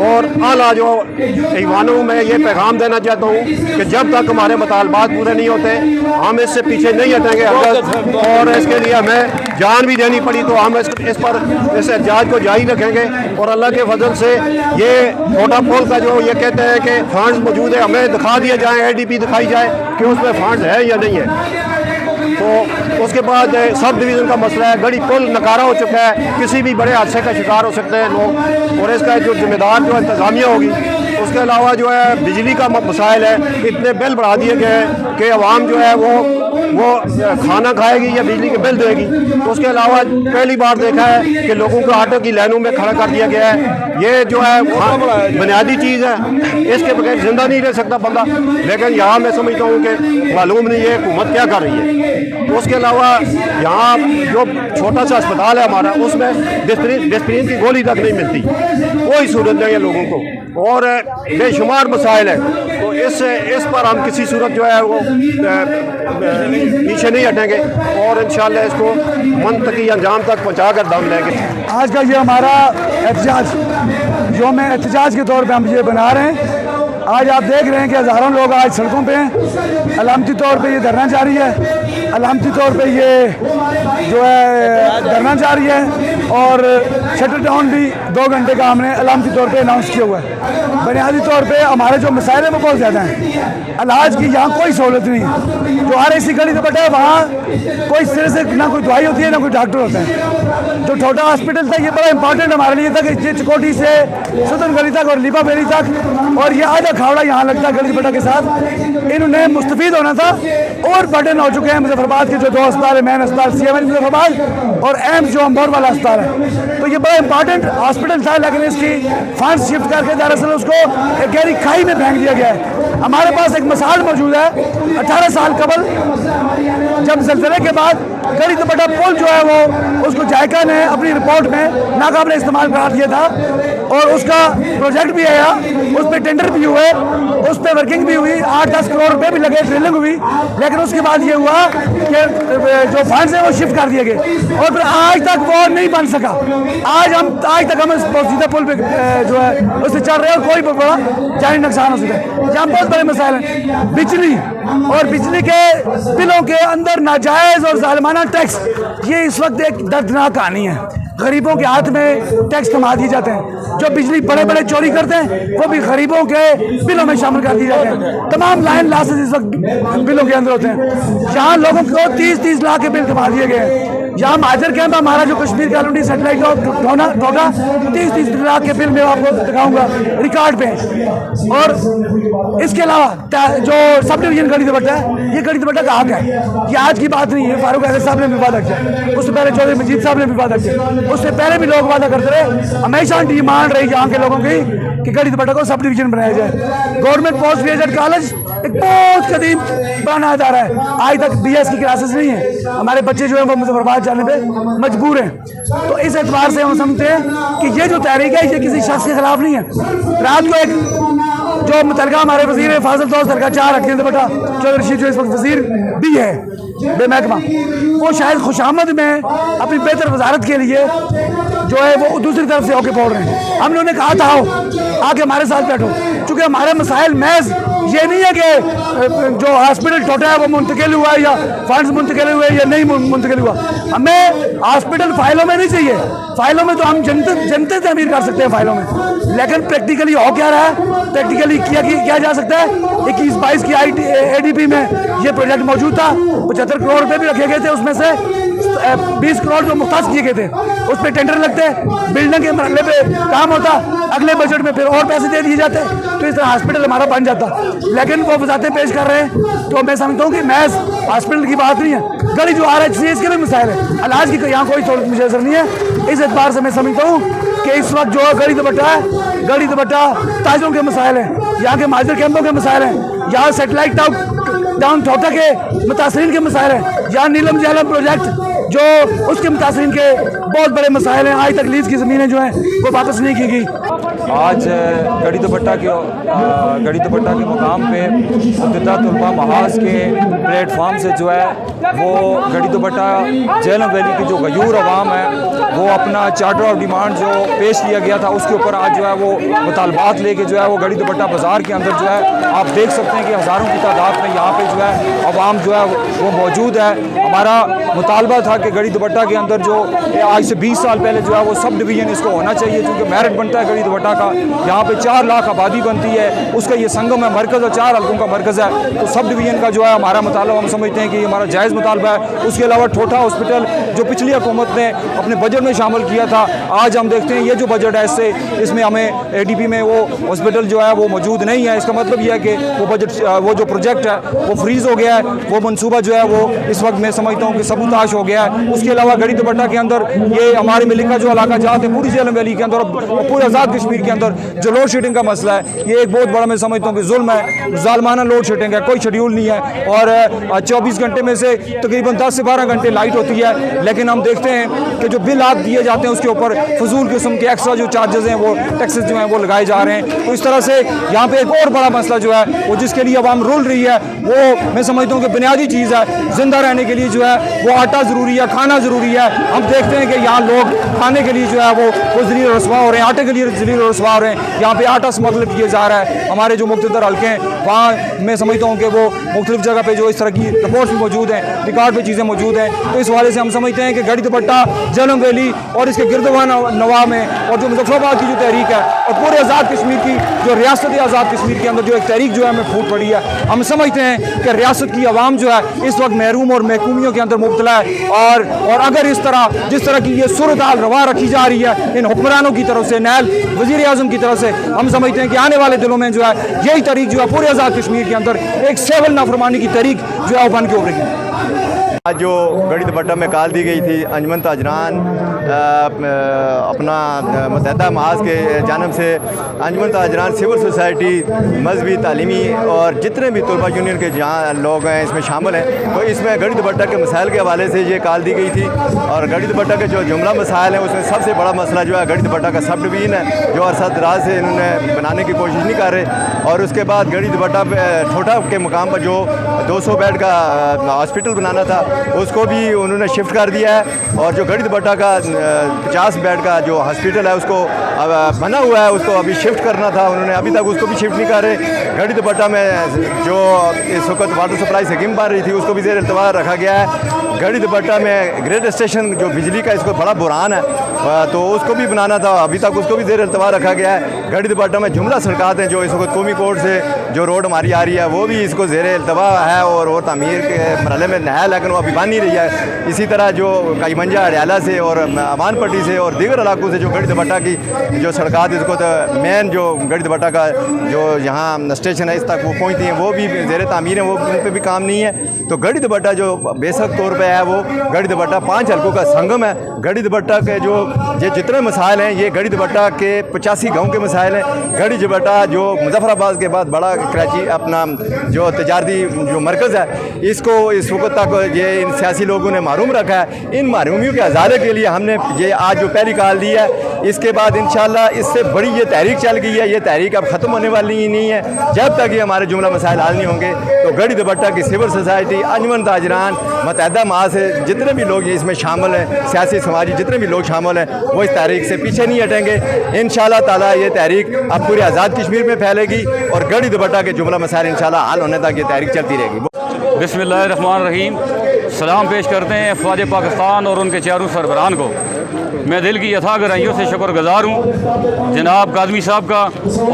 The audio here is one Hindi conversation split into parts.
और आला जो ईवानों में ये पैगाम देना चाहता हूँ कि जब तक हमारे मुतालबात पूरे नहीं होते हम इससे पीछे नहीं हटेंगे। और इसके लिए हमें जान भी देनी पड़ी तो हम इस एहतजाज को जारी रखेंगे। और अल्लाह के फजल से ये छोटा पुल का जो ये कहते हैं कि फंड्स मौजूद है, हमें दिखा दिया जाए, ADP दिखाई जाए कि उसमें फंड्स है या नहीं है। तो उसके बाद सब डिवीज़न का मसला है, गड़ी पुल नकारा हो चुका है, किसी भी बड़े हादसे का शिकार हो सकते हैं लोग, और इसका जो जिम्मेदार जो इंतज़ामिया होगी। उसके अलावा जो है बिजली का मसाइल है, इतने बिल बढ़ा दिए गए हैं कि आवाम जो है वो खाना खाएगी या बिजली के बिल देगी। तो उसके अलावा पहली बार देखा है कि लोगों को ऑटो की लाइनों में खड़ा कर दिया गया है। ये जो है बुनियादी चीज़ है, इसके बगैर जिंदा नहीं रह सकता बंदा। लेकिन यहाँ मैं समझता हूँ कि मालूम नहीं है हुकूमत क्या कर रही है। उसके अलावा यहाँ जो छोटा सा अस्पताल है हमारा, उसमें डिस्प्रिन की गोली तक नहीं मिलती, कोई सूरत नहीं है लोगों को, और बेशुमार मसाइल है। तो इस पर हम किसी सूरत जो है वो पीछे नहीं हटेंगे और इंशाल्लाह इसको मंतकी अंजाम तक पहुँचा कर दम लेंगे। आज का ये हमारा एहतजाज जो मैं एहतजाज के तौर पे हम ये बना रहे हैं। आज आप देख रहे हैं कि हज़ारों लोग आज सड़कों पे हैं। अलामती तौर पे ये धरना जारी है, अलामती तौर पे ये जो है धरना जारी है, और शटर डाउन भी 2 घंटे का हमने अलामती तौर पे अनाउंस किया हुआ है। बुनियादी तौर पे हमारे जो मसाइल हैं वो बहुत ज़्यादा हैं। इलाज की यहाँ कोई सहूलत नहीं है। जो RAC गली से बटा है वहाँ कोई सिरे से ना कोई दवाई होती है ना कोई डॉक्टर होता है। जो छोटा हॉस्पिटल था ये बड़ा इंपॉर्टेंट हमारे लिए था कि ये चिकोटी से सुदन गली तक और लिबा बेरी तक, और ये आधा खावड़ा यहाँ लगता है गली बटा के साथ। इन्होंने मुस्तफीद होना था और बर्डन हो चुके हैं मुजफ्फराबाद के जो 2 अस्पताल है, मेन अस्पताल CMH मुजफ्फराबाद और एम्स जो अम्बोर वाला अस्पताल है। तो ये बड़ा इंपॉर्टेंट हॉस्पिटल था, लेकिन इसकी फंड शिफ्ट करके दरअसल उसको एक गहरी खाई में फेंक दिया गया है। हमारे पास एक मिसाल मौजूद है, 18 साल कबल जब ज़लज़ले के बाद गली दुपट्टा पुल जो है वो उसको जायका ने अपनी रिपोर्ट में नाकाबिल इस्तेमाल करार दिया था, और उसका प्रोजेक्ट भी आया, उस पर टेंडर भी हुए, उस पर वर्किंग भी हुई, 8-10 करोड़ रुपए भी लगे, ड्रिलिंग हुई। लेकिन उसके बाद ये हुआ कि जो फंड्स है वो शिफ्ट कर दिए गए, और फिर आज तक वो नहीं बन सका। आज तक हम इस सीधा पुल पे जो है उससे चल रहे हैं, और कोई बड़ा जानी नुकसान हो सका है। यहाँ बहुत बड़े मसाइल हैं, बिजली और बिजली के बिलों के अंदर नाजायज़ और ज़ालिमाना टैक्स, ये इस वक्त एक दर्दनाक कहानी है। गरीबों के हाथ में टैक्स थमा दिए जाते हैं, जो बिजली बड़े बड़े चोरी करते हैं वो भी गरीबों के बिलों में शामिल कर दिए जाते हैं। तमाम लाइन लॉसेस इस वक्त बिलों के अंदर होते हैं। यहाँ लोगों को 30-30 लाख के बिल थमा दिए गए हैं। यहाँ महाजर कैंप हमारा जो कश्मीर कॉलोनी सेटेलाइट टोटा 30-30 लाख के बिल में आपको दिखाऊंगा रिकॉर्ड पे। और इसके अलावा जो सब डिवीजन गली दुपट्टा है, ये गली दुपट्टा का हक है, ये आज की बात नहीं है। फारूक अहमद साहब ने भी वादा किया, उससे पहले चौधरी मजीद साहब ने भी वादा किया, उससे पहले भी लोग वादा करते रहे। हमेशा डिमांड रही यहाँ के लोगों की कि गली दुपट्टा को सब डिवीजन बनाया जाए। गवर्नमेंट पोस्ट ग्रेजुएट कॉलेज एक बहुत कदीम पुराना अदारा है, आज तक BS की क्लासेस नहीं है। हमारे बच्चे जो है वो मुजफ्फराबाद जाने पे मजबूर हैं। तो इस एतबार से हम समझते हैं कि ये जो तहरीक है ये किसी शख्स के खिलाफ नहीं है। रात को एक जो मुतलका हमारे वजीर फाजिल दोस्त सरकार 4 रखते हैं बेटा चौधरी रशीद जो इस वक्त वजीर भी है बेमहकमा, वो शायद खुशामद में अपनी बेहतर वजारत के लिए जो है वो दूसरी तरफ से होके बोल रहे हैं। हम लोगों ने कहा था आओ आके हमारे साथ बैठो, चूँकि हमारे मसाइल महज ये नहीं है कि जो हॉस्पिटल टोटा है वो मुंतकिल हुआ है या फंड्स मुंतकिल हुए या नहीं मुंतकिल हुआ। हमें हॉस्पिटल फाइलों में नहीं चाहिए, फाइलों में तो हम जनता तमीर कर सकते हैं फाइलों में, लेकिन प्रैक्टिकली हो क्या रहा है, प्रैक्टिकली किया जा सकता है। 21-22 की ADP में ये प्रोजेक्ट मौजूद था, 75 करोड़ रुपए भी रखे गए थे, उसमें से 20 करोड़ जो मुख्तास किए गए थे उस पर टेंडर लगते, बिल्डिंग के मरहले पे काम होता, अगले बजट में फिर और पैसे दे दिए जाते, तो इस तरह हॉस्पिटल हमारा बन जाता। लेकिन वो वजाहतें पेश कर रहे हैं, तो मैं समझता हूँ कि महज हॉस्पिटल की बात नहीं है, गली जो RHCS के भी मसाइल है, इलाज की यहाँ कोई सहूलत मुझे असर नहीं है। इस एतबार से मैं समझता हूँ कि इस वक्त जो गली दुपट्टा है, गली दुपट्टा ताजों के मसाइल हैं, यहाँ के माजर कैंपों के मसाइल हैं, यहाँ सेटेलाइट टाउन टोटा के मुतासरीन के मसाइल हैं, यहाँ नीलम जालम प्रोजेक्ट जो उसके मुतासरीन के बहुत बड़े मसाइल हैं। आज तक लीज की ज़मीनें जो हैं वो वापस नहीं की गई। आज गड़ी दुपट्टा के मुकाम पे मुद्दा तलबा महाज के प्लेटफार्म से जो है वो गड़ी दुपट्टा झेलम वैली की जो गयूर अवाम है वो अपना चार्टर ऑफ डिमांड जो पेश किया गया था उसके ऊपर आज जो है वो मुतालबात लेके जो है वो गड़ी दुपट्टा बाज़ार के अंदर जो है आप देख सकते हैं कि हज़ारों की तादाद में यहाँ पे जो है अवाम जो है वो मौजूद है। हमारा मुतालबा था कि गड़ी दुपट्टा के अंदर जो आज से 20 साल पहले जो है वो सब डिवीज़न इसको होना चाहिए, क्योंकि मेरिट बनता है गड़ी दुपट्टा का। यहाँ पे 4 लाख आबादी बनती है, उसका ये संगम है, मरकज़ और 4 हल्कों का मरकज़ है। तो सब डिवीज़न का जो है हमारा मुतालबा, हम समझते हैं कि हमारा जायज़ मुतालबा है। उसके अलावा ठोठा हॉस्पिटल जो पिछली हुकूमत ने अपने बजट में शामिल किया था, आज हम देखते हैं ये जो बजट है इसमें हमें ADP में वो हॉस्पिटल जो है वो मौजूद नहीं है। इसका मतलब यह है कि वो बजट, वो जो प्रोजेक्ट है वो फ्रीज़ हो गया है, वो मनसूबा जो है वो इस वक्त मैं समझता हूँ कि सबूताश हो गया है। उसके अलावा गड़ी दुपट्टा के अंदर ये हमारे मिल्क का जो इलाका जहाँ है पूरी झेलम वैली के अंदर और पूरे आज़ाद कश्मीर के अंदर जो लोड शेडिंग का मसला है, ये एक बहुत बड़ा मैं समझता हूँ कि जुल्म है, जालमाना लोड शेडिंग है, कोई शेड्यूल नहीं है। और 24 घंटे में से तकरीबन 10 से 12 घंटे लाइट होती है, लेकिन हम देखते हैं कि जो बिल आप दिए जाते हैं उसके ऊपर फजूल किस्म के एक्स्ट्रा जो चार्जेस हैं, वो टैक्सेस जो हैं वो लगाए जा रहे हैं। तो इस तरह से यहाँ पे एक और बड़ा मसला जो है वो जिसके लिए आवाम रुल रही है, वो मैं समझता हूँ कि बुनियादी चीज़ है। जिंदा रहने के लिए जो है वो आटा ज़रूरी है, खाना ज़रूरी है। हम देखते हैं कि यहाँ लोग खाने के लिए जो है वो ज़लील रसवा हो रहे हैं, आटे के लिए ज़लील रसवा हो रहे हैं। यहाँ पे आटा स्मगल किया जा रहा है। हमारे जो मुख्तलिफ हल्के हैं वहाँ मैं समझता हूँ कि वो मुख्तलिफ जगह पे जो इस तरह की रिपोर्ट्स भी मौजूद हैं, रिकॉर्ड पे चीज़ें मौजूद हैं। तो इस हवाले से हम समझते हैं कि गड़ी दुपट्टा झेलम वैली और इसके गिरदवा नवा में और जो मुजफ्फराबाद की जो तहरीक है और पूरे आज़ाद कश्मीर की जो रियासत आज़ाद कश्मीर के अंदर जो एक तहरीक जो है हमें फूट पड़ी है। हम समझते हैं कि रियासत की आवाम जो है इस वक्त महरूम और महकूमियों के अंदर मुब्तला है। और अगर इस तरह जिस तरह की ये सूरत हाल रवा रखी जा रही है इन हुक्मरानों की तरफ से, नायब वज़ीर आज़म की तरफ से, हम समझते हैं कि आने वाले दिनों में जो है यही तहरीक जो है पूरे आज़ाद कश्मीर के अंदर एक सिविल नाफरमानी की तहरीक जो है वो बन के उभरेगी। आज जो गड़ी दुपट्टा में कॉल दी गई थी अंजुमन ताजरान अपना मुत्तहिदा महाज के जानब से अंजुमन ताजरान सिविल सोसाइटी मजहबी तालीमी और जितने भी तलबा यूनियन के जहाँ लोग हैं इसमें शामिल हैं, तो इसमें गड़ी दुपट्टा के मसाइल के हवाले से ये कॉल दी गई थी। और गड़ी दुपट्टा के जो जुमला मसाइल हैं उसमें सबसे बड़ा मसला जो है गड़ी दुपट्टा का सब डिवीज़न है, जो अरसा दराज से इन्होंने बनाने की कोशिश नहीं कर रहे। और उसके बाद गड़ी दुपट्टा ठोठा के मुकाम पर जो 200 बेड का हॉस्पिटल बनाना था उसको भी उन्होंने शिफ्ट कर दिया है। और जो गड़ी दुपट्टा का 50 बेड का जो हॉस्पिटल है उसको बना हुआ है, उसको अभी शिफ्ट करना था, उन्होंने अभी तक उसको भी शिफ्ट नहीं कर रहे। गड़ी दुपट्टा में जो इस वक्त वाटर सप्लाई स्कीम बन रही थी उसको भी ज़ेर इल्तवा रखा गया है। गड़ी दुपट्टा में ग्रेड स्टेशन जो बिजली का इसको बड़ा बुरान है, तो उसको भी बनाना था, अभी तक उसको भी ज़ेर इल्तवा रखा गया है। गड़ी दुपट्टा में जुमला सड़कात हैं जो इस वक्त कौमी कोर्ट से जो रोड हमारी आ रही है वो भी इसको ज़ेर इल्तवा है और तामीर के मरहले में है, लेकिन वो अभी बन नहीं रही है। इसी तरह जो काईमंजा हरियाला से और अमान पट्टी से और दीगर इलाकों से जो गड़ी दुपट्टा की जो सड़कात इसको तो मेन जो गड़ी दुपट्टा का जो यहाँ स्टेशन है इस तक वो पहुँचती हैं वो भी ज़ेर तामीर है, वो उन पर भी काम नहीं है। तो गड़ी दुपट्टा जो बेसिक तौर पर है वो गड़ी दुपट्टा 5 हल्कों का संगम है। गड़ी दुपट्टा के जो ये जितने मसाइल हैं ये गड़ी दुपट्टा के 85 गाँव के मसाइल हैं। गड़ी दुपट्टा जो मुजफ्फराबाद के बाद बड़ा कराची अपना जो तजारती जो मरकज़ है इसको इस वक्त तक ये इन सियासी लोगों ने महरूम रखा है। इन महरूमियों के आज़ादे के लिए हमने ये आज जो पहली कॉल दी है, इसके बाद इंशाल्लाह इससे बड़ी ये तहरीक चल गई है। ये तहरीक अब ख़त्म होने वाली ही नहीं है जब तक ये हमारे जुमला मसाइल हल नहीं होंगे। तो गड़ी दुपट्टा की सिविल सोसाइटी, अंजुमन ताजरान, मुत्तहिदा महाज से जितने भी लोग इसमें शामिल हैं, सियासी समाजी जितने भी लोग शामिल हैं, वो इस तहरीक से पीछे नहीं हटेंगे। इंशाल्लाह ताला ये तहरीक अब पूरे आज़ाद कश्मीर में फैलेगी और गड़ी दुपट्टा के जुमला मसाइल इंशाल्लाह हल होने तक ये तहरीक चलती रहेगी। बिस्मिल्लाहिर्रहमानिर्रहीम। सलाम पेश करते हैं फ़ौज पाकिस्तान और उनके चारों सरबराहान को। मैं दिल की यथा गहराइयों से शुक्रगुजार हूँ जनाब काज़मी साहब का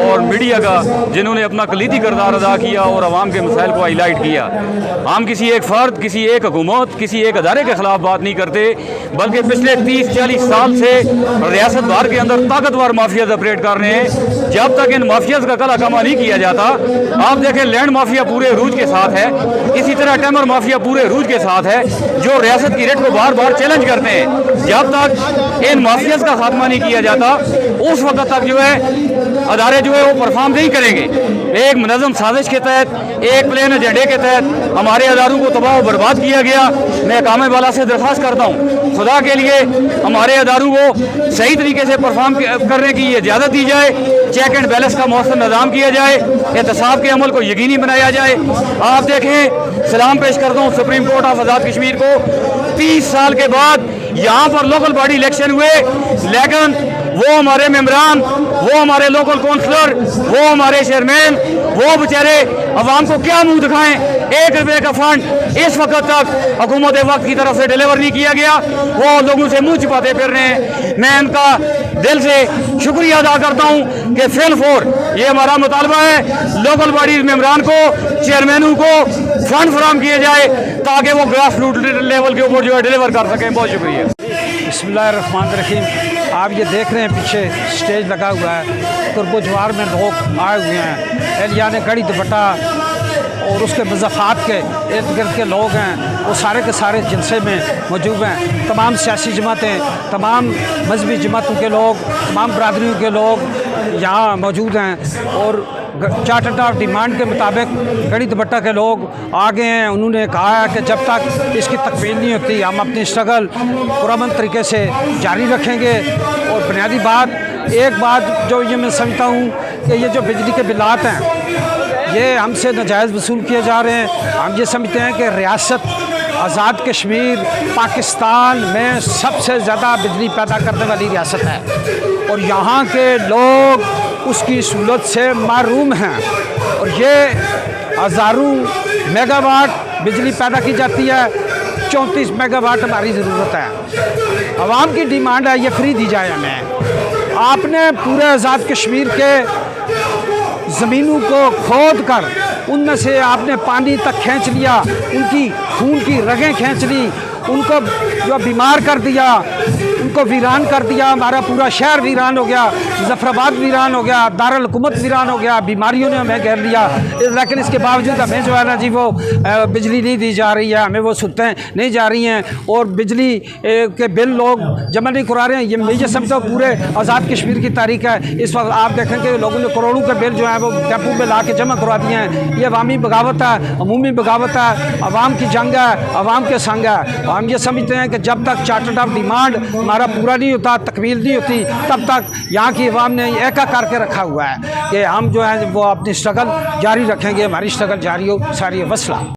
और मीडिया का, जिन्होंने अपना कलीदी किरदार अदा किया और आवाम के मसाइल को हाईलाइट किया। हम किसी एक फ़र्द, किसी एक हुकूमत, किसी एक अदारे के ख़िलाफ़ बात नहीं करते, बल्कि पिछले 30-40 साल से रियासत भर के अंदर ताकतवर माफियाज ऑपरेट कर रहे हैं। जब तक इन माफियाज का कला कमा नहीं किया जाता, आप देखें लैंड माफिया पूरे रूज के साथ है, इसी तरह टेमर माफिया पूरे रूज के साथ है, जो रियासत की रेट को बार बार चैलेंज करते हैं। जब तक इन माफियाज का खात्मा नहीं किया जाता उस वक्त तक जो है अदारे जो है वो परफॉर्म नहीं करेंगे। एक मुनज़्ज़म साजिश के तहत, एक प्लेन एजेंडे के तहत हमारे अदारों को तबाह बर्बाद किया गया। मैं कामे वाला से दरख्वास्त करता हूँ खुदा के लिए हमारे अदारों को सही तरीके से परफॉर्म करने की इजाज़त दी जाए, चेक एंड बैलेंस का मौसम निज़ाम किया जाए, एहतसाब के अमल को यकीनी बनाया जाए। आप देखें, सलाम पेश करता हूँ supreme court of Azad Kashmir को, 30 साल के बाद यहाँ पर लोकल बॉडी इलेक्शन हुए, लेकिन वो हमारे मेम्बरान, वो हमारे लोकल काउंसलर, वो हमारे चेयरमैन, वो बेचारे अवाम को क्या मुंह दिखाएं। 1 रुपये का फंड इस वक्त तक हुकूमत वक्त की तरफ से डिलीवर नहीं किया गया, वो लोगों से मुंह छिपाते फिर रहे हैं। मैं इनका दिल से शुक्रिया अदा करता हूँ कि फिल फोर ये हमारा मुतालबा है, लोकल बॉडी मेम्बरान को, चेयरमैनों को फंड फराहम किए जाए ताकि वो ग्रास रूट लेवल के ऊपर जो है डिलीवर कर सकें। बहुत शुक्रिया। बिस्मिल्लाहिर्रहमानिर्रहीम। आप ये देख रहे हैं पीछे स्टेज लगा हुआ है, तुर्बोजवार में लोग आए हुए हैं, एहलियान गड़ी दुपट्टा और उसके मज़ाफ़ात के इर्द गिर्द के लोग हैं, वो सारे के सारे जलसे में मौजूद हैं। तमाम सियासी जमातें, तमाम मजहबी जमातों के लोग, तमाम बरादरियों के लोग यहाँ मौजूद हैं और चार्टर ऑफ डिमांड के मुताबिक गड़ी दुपट्टा के लोग आगे हैं। उन्होंने कहा है कि जब तक इसकी तकमील नहीं होती हम अपनी स्ट्रगल पुरअमन तरीके से जारी रखेंगे। और बुनियादी बात, एक बात जो ये मैं समझता हूँ कि ये जो बिजली के बिलात हैं ये हमसे नाजायज़ वसूल किए जा रहे हैं। हम ये समझते हैं कि रियासत आज़ाद कश्मीर पाकिस्तान में सबसे ज़्यादा बिजली पैदा करने वाली रियासत है और यहाँ के लोग उसकी सहूलत से महरूम हैं। और ये हज़ारों मेगावाट बिजली पैदा की जाती है, 34 मेगावाट हमारी ज़रूरत है। आवाम की डिमांड है ये फ्री दी जाए हमें। आपने पूरे आज़ाद कश्मीर के ज़मीनों को खोद कर उनमें से आपने पानी तक खींच लिया, उनकी खून की रगें खींच ली, उनको जो बीमार कर दिया, उनको वीरान कर दिया। हमारा पूरा शहर वीरान हो गया, मुजफ्फराबाद वीरान हो गया, दारुल हुकूमत वीरान हो गया, बीमारियों ने हमें घेर लिया। लेकिन इसके बावजूद हमें जो है ना जी वो बिजली नहीं दी जा रही है, हमें वो सुविधाएं नहीं जा रही हैं और बिजली के बिल लोग जमा नहीं करा रहे हैं। ये मैं ये समझता हूँ पूरे आज़ाद कश्मीर की तारीख है। इस वक्त आप देखेंगे लोगों ने करोड़ों के बिल जो है वो डेपो में ला के जमा करवा दिए हैं। ये अवामी बगावत है, अमूमी बगावत है, अवाम की जंग है, अवाम के संग है। हम ये समझते हैं कि जब तक चार्टर ऑफ डिमांड हमारा पूरा नहीं होता, तकमील नहीं होती, तब तक यहाँ की अवाम ने एका करके रखा हुआ है कि हम जो है वो अपनी स्ट्रगल जारी रखेंगे। हमारी स्ट्रगल जारी हो, सारी वसला।